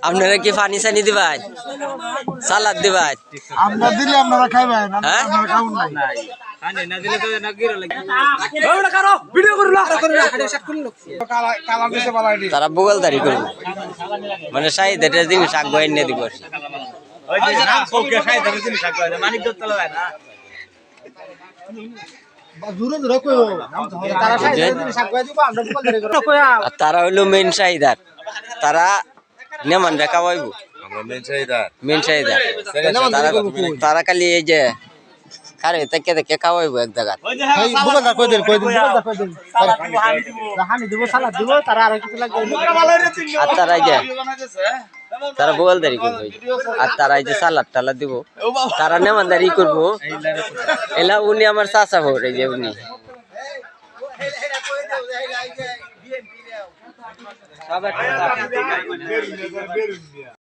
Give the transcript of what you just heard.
আপনারা কি পানি সানি দিবেন, সালাদ দিবেন? আমরা দিলে আপনারা খাইবেন, হ্যাঁ আপনারা খাউন নাই। তারা বগলদারি করবো, মানে শাহিদ এটা জিনিস আগ এনে দিব। আর তারা হইলো মেন শাহিদার, তারা নেমান রেখা পাইব মেন শাহিদার। তারা খালি এই যে খারে থেকে থেকে খাওয়াইবো এক জায়গা। আর তারা এই যে তারা বগলদারি করবো, আর তারা এই যে সালাদ টালাদ দিব, তারা নেমানদারি করবো। এলা উনি আমার চাচা ভোর, এই যে উনি